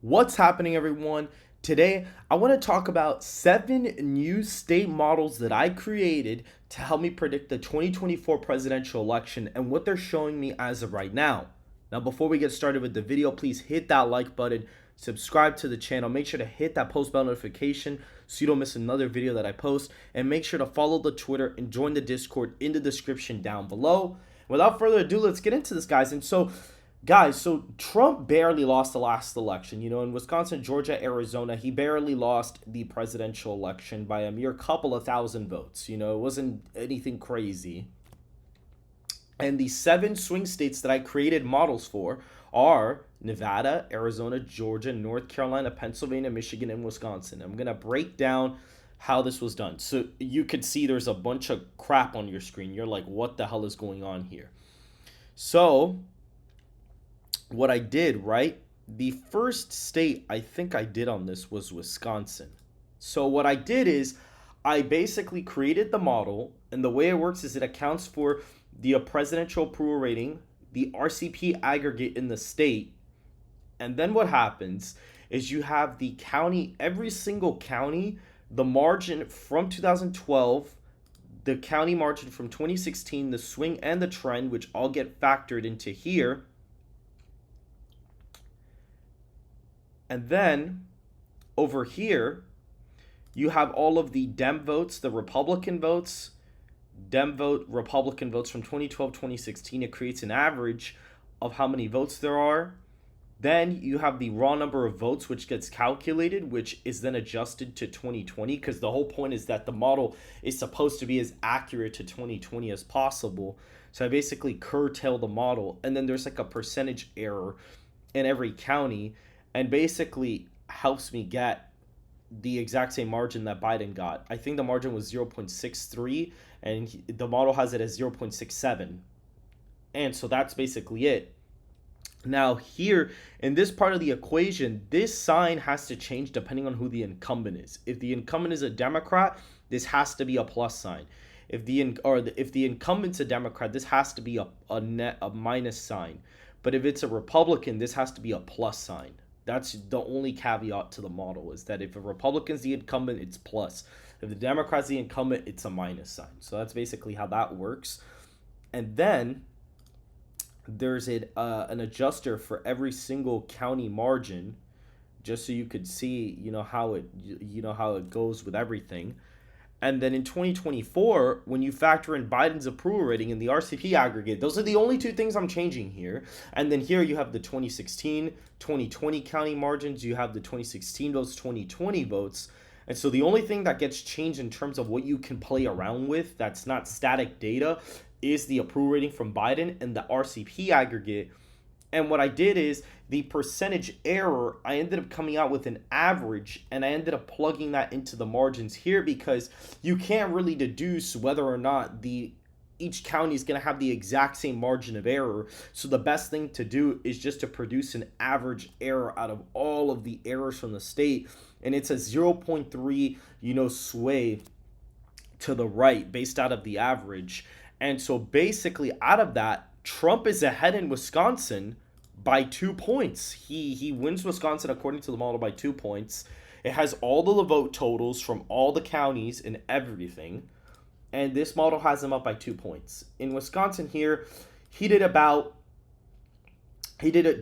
What's happening, everyone? Today, I want to talk about 7 new state models that I created to help me predict the 2024 presidential election and what they're showing me as of right now. Now, before we get started with the video, please hit that like button, subscribe to the channel, make sure to hit that post bell notification so you don't miss another video that I post, and make sure to follow the Twitter and join the Discord in the description down below. Without further ado, let's get into this, guys. So Trump barely lost the last election. In Wisconsin, Georgia, Arizona, he barely lost the presidential election by a mere couple of thousand votes. It wasn't anything crazy. And the 7 swing states that I created models for are Nevada, Arizona, Georgia, North Carolina, Pennsylvania, Michigan, and Wisconsin. I'm going to break down how this was done. So you could see there's a bunch of crap on your screen. You're like, what the hell is going on here? So what I did, right? The first state I think I did on this was Wisconsin. So what I did is I basically created the model, and the way it works is it accounts for the presidential approval rating, the RCP aggregate in the state, and then what happens is you have the county, every single county, the margin from 2012, the county margin from 2016, the swing and the trend, which all get factored into here. And then over here, you have all of the Dem votes, the Republican votes, Dem vote, Republican votes from 2012, 2016. It creates an average of how many votes there are. Then you have the raw number of votes, which gets calculated, which is then adjusted to 2020, because the whole point is that the model is supposed to be as accurate to 2020 as possible. So I basically curtail the model, and then there's like a percentage error in every county, and basically helps me get the exact same margin that Biden got. I think the margin was 0.63, and the model has it as 0.67. And so that's basically it. Now here, in this part of the equation, this sign has to change depending on who the incumbent is. If the incumbent is a Democrat, this has to be a plus sign. If the incumbent's a Democrat, this has to be a minus sign. But if it's a Republican, this has to be a plus sign. That's the only caveat to the model, is that if a Republican's the incumbent, it's plus. If the Democrat's the incumbent, it's a minus sign. So that's basically how that works. And then there's an adjuster for every single county margin, just so you could see, how it goes with everything. And then in 2024, when you factor in Biden's approval rating and the RCP aggregate, those are the only 2 things I'm changing here. And then here you have the 2016, 2020 county margins. You have the 2016 votes, 2020 votes. And so the only thing that gets changed in terms of what you can play around with that's not static data is the approval rating from Biden and the RCP aggregate. And what I did is the percentage error, I ended up coming out with an average, and I ended up plugging that into the margins here, because you can't really deduce whether or not each county is going to have the exact same margin of error. So the best thing to do is just to produce an average error out of all of the errors from the state, and it's a 0.3 sway to the right based out of the average. And so basically out of that, Trump is ahead in Wisconsin by 2 points. He wins Wisconsin according to the model by 2 points. It has all the vote totals from all the counties and everything. And this model has him up by 2 points. In Wisconsin here, he did a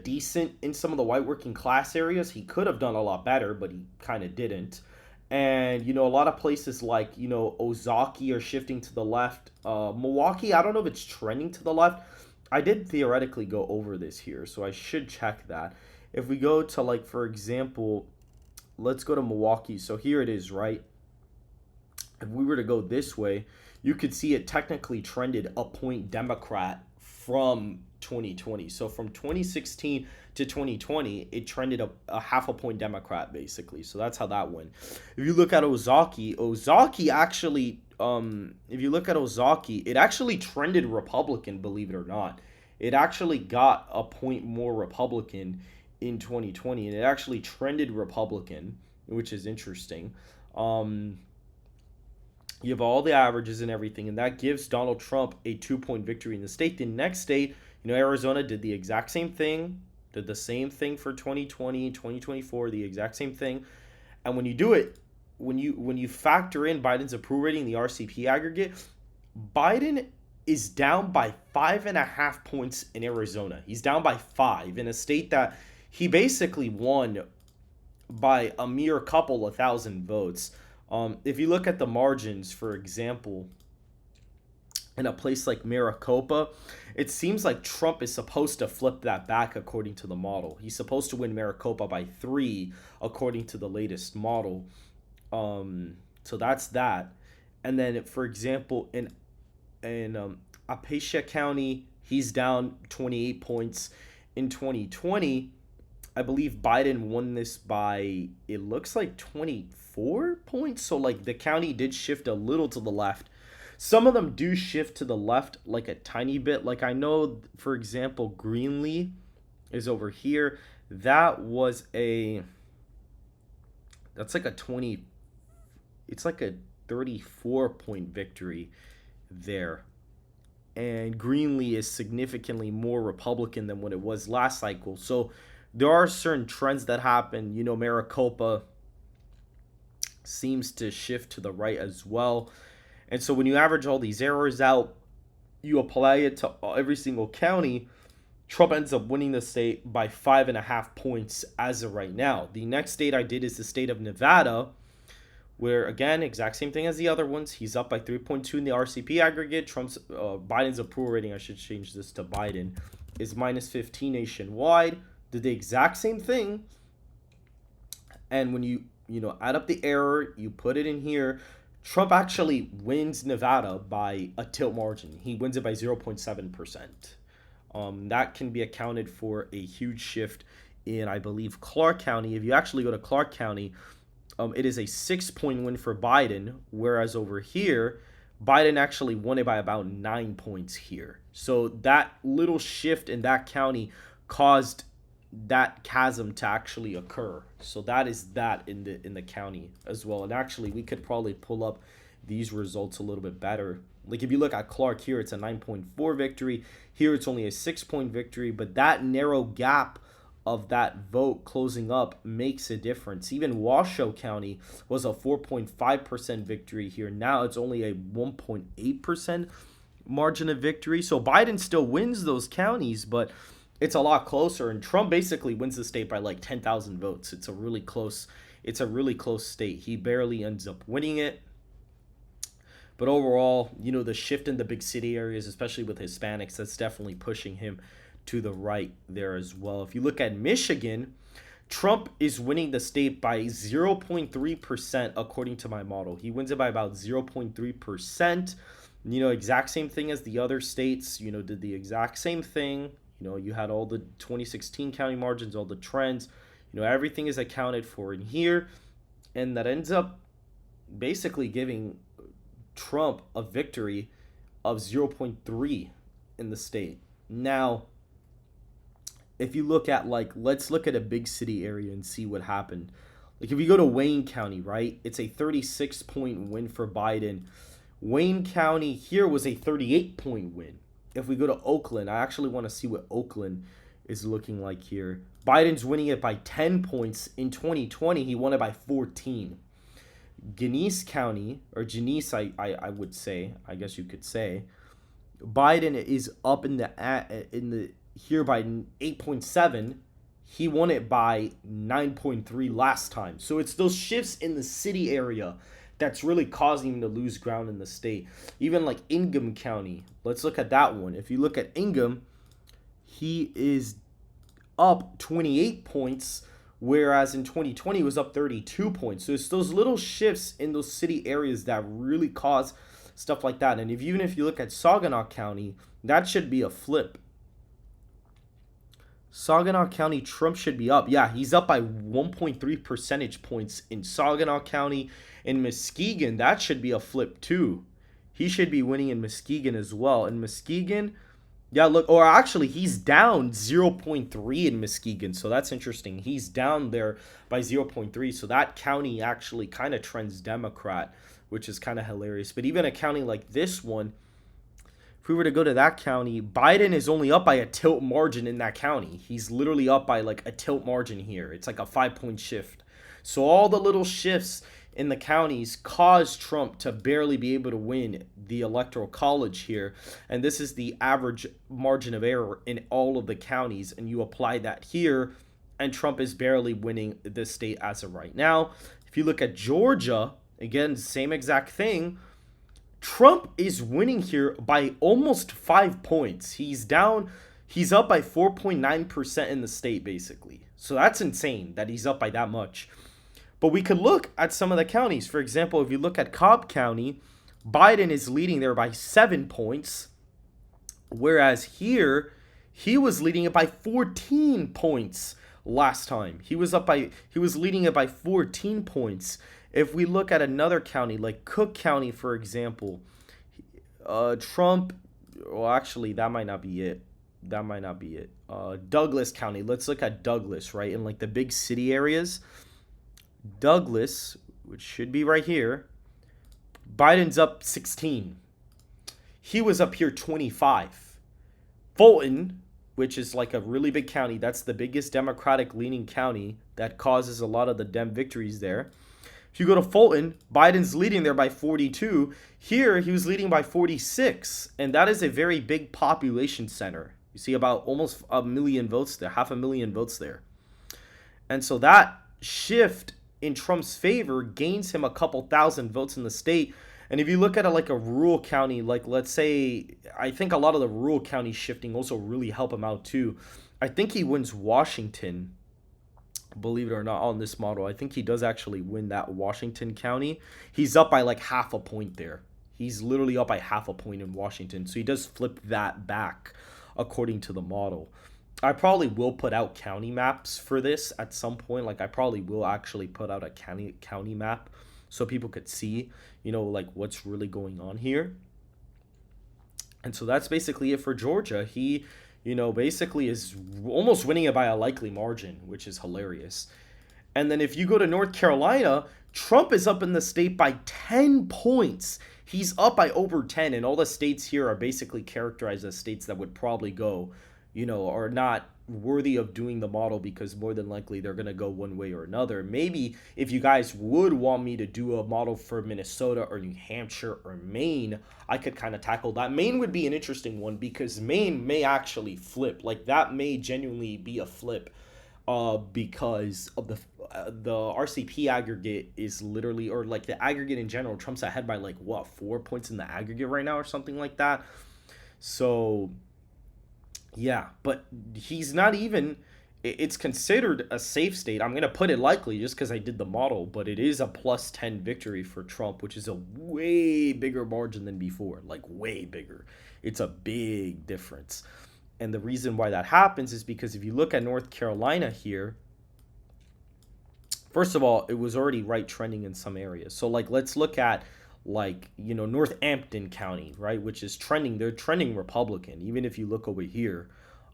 decent in some of the white working class areas. He could have done a lot better, but he kind of didn't. And, a lot of places like, Ozaki are shifting to the left. Milwaukee, I don't know if it's trending to the left. I did theoretically go over this here, so I should check that. If we go to, like, for example, let's go to Milwaukee. So here it is, right? If we were to go this way, you could see it technically trended a point Democrat from 2020. So from 2016 to 2020, it trended a half a point Democrat, basically. So that's how that went. If you look at Ozaki actually, if you look at Ozaki, it actually trended Republican, believe it or not. It actually got a point more Republican in 2020, and it actually trended Republican, which is interesting. You have all the averages and everything, and that gives Donald Trump a 2-point victory in the state. The next state, Arizona did the exact same thing. Did the same thing for 2020, 2024, the exact same thing. And when you do it, when you factor in Biden's approval rating, the RCP aggregate, Biden is down by 5.5 points in Arizona. He's down by 5 in a state that he basically won by a mere couple of thousand votes. If you look at the margins, for example, in a place like Maricopa, it seems like Trump is supposed to flip that back according to the model. He's supposed to win Maricopa by 3 according to the latest model. So that's that. And then, for example, in Apache County, he's down 28 points. In 2020, I believe Biden won this by, it looks like 24 points. So like the county did shift a little to the left. Some of them do shift to the left like a tiny bit. Like I know, for example, Greenlee is over here. That's like a 20, it's like a 34-point victory there. And Greenlee is significantly more Republican than what it was last cycle. So there are certain trends that happen. You know, Maricopa seems to shift to the right as well. And so when you average all these errors out, you apply it to every single county, Trump ends up winning the state by 5.5 points as of right now. The next state I did is the state of Nevada, where, again, exact same thing as the other ones. He's up by 3.2 in the RCP aggregate. Biden's approval rating, I should change this to Biden, is minus 15 nationwide. Did the exact same thing. And when you add up the error, you put it in here, Trump actually wins Nevada by a tilt margin. He wins it by 0.7%. That can be accounted for a huge shift in, I believe, Clark County. If you actually go to Clark County, it is a 6-point win for Biden, whereas over here, Biden actually won it by about 9 points here. So that little shift in that county caused that chasm to actually occur. So that is that in the county as well. And actually, we could probably pull up these results a little bit better. Like if you look at Clark here, it's a 9.4 victory. Here, it's only a 6-point victory. But that narrow gap of that vote closing up makes a difference. Even Washoe County was a 4.5% victory here. Now it's only a 1.8% margin of victory. So Biden still wins those counties, but it's a lot closer, and Trump basically wins the state by like 10,000 votes. It's a really close state. He barely ends up winning it. But overall, the shift in the big city areas, especially with Hispanics, that's definitely pushing him to the right there as well. If you look at Michigan, Trump is winning the state by 0.3% according to my model. He wins it by about 0.3%. Exact same thing as the other states, did the exact same thing. You had all the 2016 county margins, all the trends, everything is accounted for in here. And that ends up basically giving Trump a victory of 0.3 in the state. Now, if you look at let's look at a big city area and see what happened. Like if you go to Wayne County, right? It's a 36-point win for Biden. Wayne County here was a 38-point win. If we go to Oakland, I actually want to see what Oakland is looking like here. Biden's winning it by 10 points. In 2020, he won it by 14. Genesee County, or Genesee, I would say, I guess you could say, Biden is up in the here by 8.7. He won it by 9.3 last time. So it's those shifts in the city area that's really causing him to lose ground in the state. Even like Ingham County, let's look at that one. If you look at Ingham, he is up 28 points, whereas in 2020 he was up 32 points. So it's those little shifts in those city areas that really cause stuff like that. And even if you look at Saginaw County, that should be a flip. Saginaw County, Trump should be up. Yeah, he's up by 1.3 percentage points in Saginaw County. In Muskegon, that should be a flip too. He should be winning in Muskegon as well. In Muskegon, yeah, look, or actually he's down 0.3 in Muskegon. So that's interesting. He's down there by 0.3. So that county actually kind of trends Democrat, which is kind of hilarious. But even a county like this one, if we were to go to that county, Biden is only up by a tilt margin in that county. He's literally up by like a tilt margin here. It's like a 5-point shift. So all the little shifts in the counties caused Trump to barely be able to win the electoral college here. And this is the average margin of error in all of the counties. And you apply that here, and Trump is barely winning this state as of right now. If you look at Georgia, again, same exact thing. Trump is winning here by almost 5 points. He's up by 4.9% in the state, basically. So that's insane that he's up by that much. But we could look at some of the counties. For example, if you look at Cobb County, Biden is leading there by 7 points. Whereas here, he was leading it by 14 points last time. He was leading it by 14 points. If we look at another county, like Cook County, for example, Trump, well, actually, that might not be it. Douglas County, let's look at Douglas, right? In like the big city areas. Douglas, which should be right here, Biden's up 16. He was up here 25. Fulton, which is like a really big county, that's the biggest Democratic leaning county that causes a lot of the Dem victories there. If you go to Fulton, Biden's leading there by 42. Here, he was leading by 46, and that is a very big population center. You see about almost a million votes there, 500,000 votes there. And so that shift in Trump's favor gains him a couple thousand votes in the state. And if you look at it like a rural county, like let's say, I think a lot of the rural county shifting also really help him out too. I think he wins Washington, believe it or not, on this model. I think he does actually win that Washington county. He's up by like half a point there. He's literally up by half a point in Washington. So he does flip that back according to the model. I probably will put out county maps for this at some point. Like I probably will actually put out a county map so people could see, like what's really going on here. And so that's basically it for Georgia. He, basically is almost winning it by a likely margin, which is hilarious. And then if you go to North Carolina, Trump is up in the state by 10 points. He's up by over 10, and all the states here are basically characterized as states that would probably go, are not worthy of doing the model because more than likely they're going to go one way or another. Maybe if you guys would want me to do a model for Minnesota or New Hampshire or Maine, I could kind of tackle that. Maine would be an interesting one because Maine may actually flip. Like that may genuinely be a flip because of the RCP aggregate is literally, or like the aggregate in general, Trump's ahead by like 4 points in the aggregate right now or something like that. So yeah, but he's not even, it's considered a safe state. I'm going to put it likely just because I did the model, but it is a plus 10 victory for Trump, which is a way bigger margin than before, like way bigger. It's a big difference. And the reason why that happens is because if you look at North Carolina here, first of all, it was already right trending in some areas. So like, let's look at Northampton County, right, which is trending. They're trending Republican. Even if you look over here,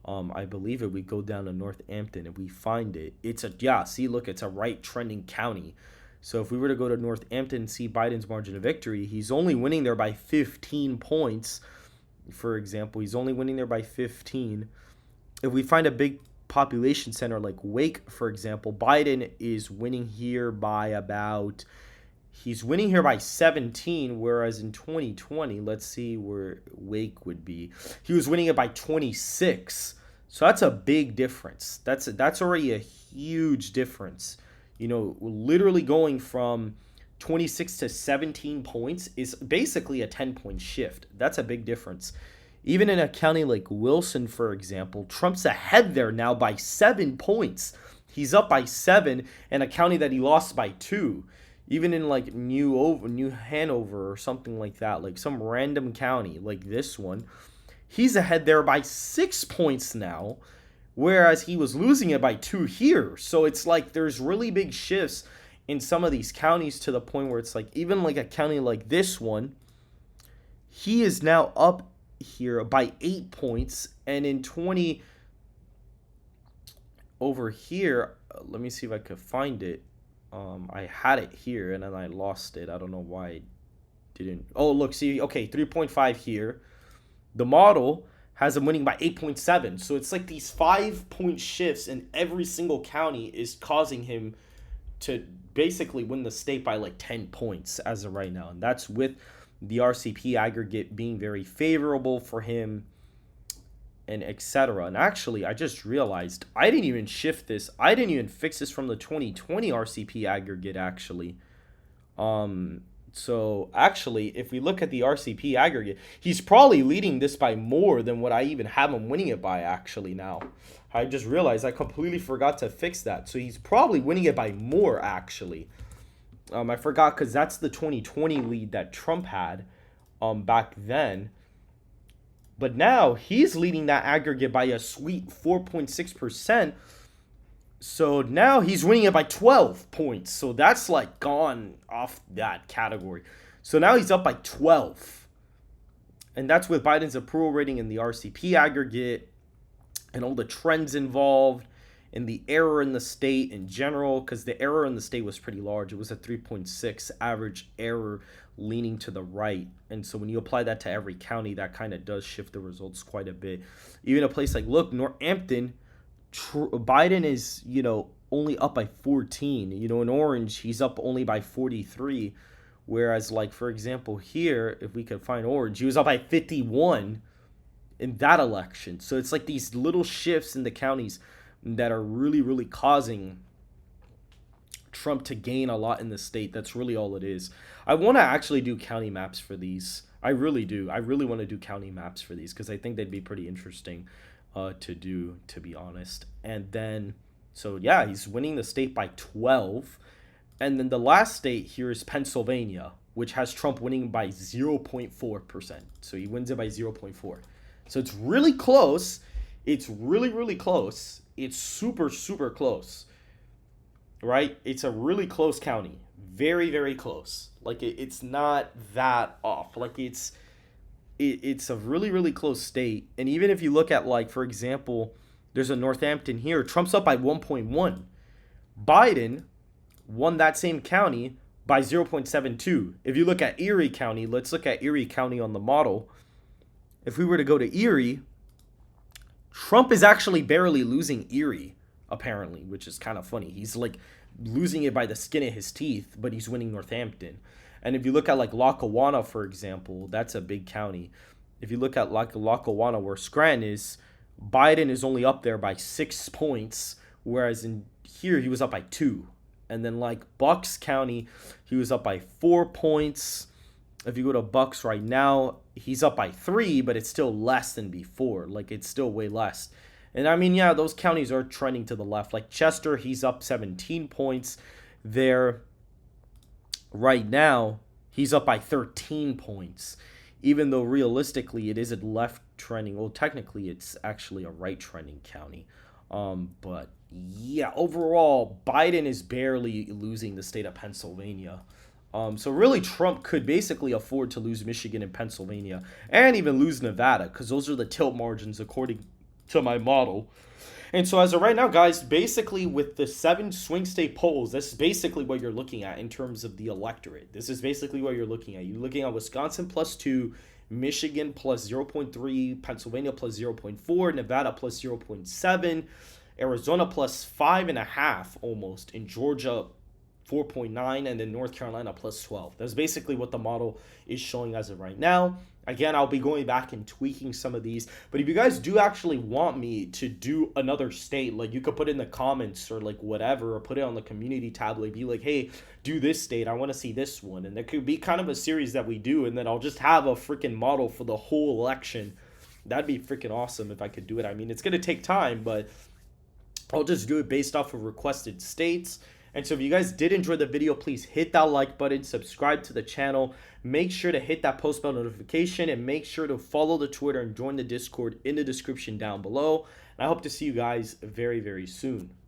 I believe it, we go down to Northampton and we find it. It's a right trending county. So if we were to go to Northampton and see Biden's margin of victory, he's only winning there by 15 points. For example, he's only winning there by 15. If we find a big population center like Wake, for example, Biden is winning here by about... He's winning here by 17, whereas in 2020, let's see where Wake would be. He was winning it by 26. So that's a big difference. That's already a huge difference. Literally going from 26 to 17 points is basically a 10-point shift. That's a big difference. Even in a county like Wilson, for example, Trump's ahead there now by 7 points. He's up by 7 in a county that he lost by 2. Even in like New Hanover or something like that, like some random county like this one, he's ahead there by 6 points now, whereas he was losing it by 2 here. So it's like there's really big shifts in some of these counties to the point where it's like even like a county like this one, he is now up here by 8 points. And in 20 over here, let me see if I could find it. I had it here and then I lost it. I don't know why I didn't. Oh, look, see, okay, 3.5 here. The model has him winning by 8.7. So it's like these 5-point shifts in every single county is causing him to basically win the state by like 10 points as of right now. And that's with the RCP aggregate being very favorable for him and etc. And actually, I just realized I didn't even shift this. I didn't even fix this from the 2020 RCP aggregate actually. So actually, if we look at the RCP aggregate, he's probably leading this by more than what I even have him winning it by actually now. I just realized I completely forgot to fix that. So he's probably winning it by more actually. I forgot because that's the 2020 lead that Trump had back then. But now he's leading that aggregate by a sweet 4.6%. So now he's winning it by 12 points. So that's like gone off that category. So now he's up by 12. And that's with Biden's approval rating in the RCP aggregate and all the trends involved and the error in the state in general, because the error in the state was pretty large. It was a 3.6 average error leaning to the right. And so when you apply that to every county, that kind of does shift the results quite a bit. Even a place like, look, Northampton, Biden is, only up by 14. In Orange, he's up only by 43. Whereas, like, for example, here, if we could find Orange, he was up by 51 in that election. So it's like these little shifts in the counties that are really, really causing Trump to gain a lot in the state. That's really all it is. I want to actually do county maps for these. I really do. I really want to do county maps for these because I think they'd be pretty interesting to do, to be honest. And then, so yeah, he's winning the state by 12. And then the last state here is Pennsylvania, which has Trump winning by 0.4%. So he wins it by 0.4. So it's really close. It's really, really close. It's super, super close, right? It's a really close county. Very, very close. Like, it's not that off. Like, it's a really, really close state. And even if you look at, like, for example, there's a Northampton here. Trump's up by 1.1. Biden won that same county by 0.72. If you look at Erie County, let's look at Erie County on the model. If we were to go to Erie, Trump is actually barely losing Erie, apparently, which is kind of funny. He's like losing it by the skin of his teeth, but he's winning Northampton. And if you look at like Lackawanna, for example, that's a big county. If you look at like Lackawanna, where Scranton is, Biden is only up there by 6 points, whereas in here he was up by 2. And then like Bucks County, he was up by 4 points. If you go to Bucks right now, he's up by 3, but it's still less than before. Like, it's still way less. And I mean, yeah, those counties are trending to the left. Like Chester, he's up 17 points there. Right now, he's up by 13 points. Even though realistically it is a left trending. Well, technically it's actually a right trending county. But yeah, overall, Biden is barely losing the state of Pennsylvania. So really, Trump could basically afford to lose Michigan and Pennsylvania and even lose Nevada because those are the tilt margins according to my model. And so as of right now, guys, basically with the 7 swing state polls, this is basically what you're looking at in terms of the electorate. This is basically what you're looking at. You're looking at Wisconsin plus 2, Michigan plus 0.3, Pennsylvania plus 0.4, Nevada plus 0.7, Arizona plus 5.5 almost, in Georgia 4.9, and then North Carolina plus 12. That's basically what the model is showing as of right now. Again, I'll be going back and tweaking some of these. But if you guys do actually want me to do another state, like you could put it in the comments or like whatever, or put it on the community tab, like be like, hey, do this state. I want to see this one. And there could be kind of a series that we do. And then I'll just have a freaking model for the whole election. That'd be freaking awesome if I could do it. I mean, it's going to take time, but I'll just do it based off of requested states. And so if you guys did enjoy the video, please hit that like button, subscribe to the channel, make sure to hit that post bell notification, and make sure to follow the Twitter and join the Discord in the description down below. And I hope to see you guys very, very soon.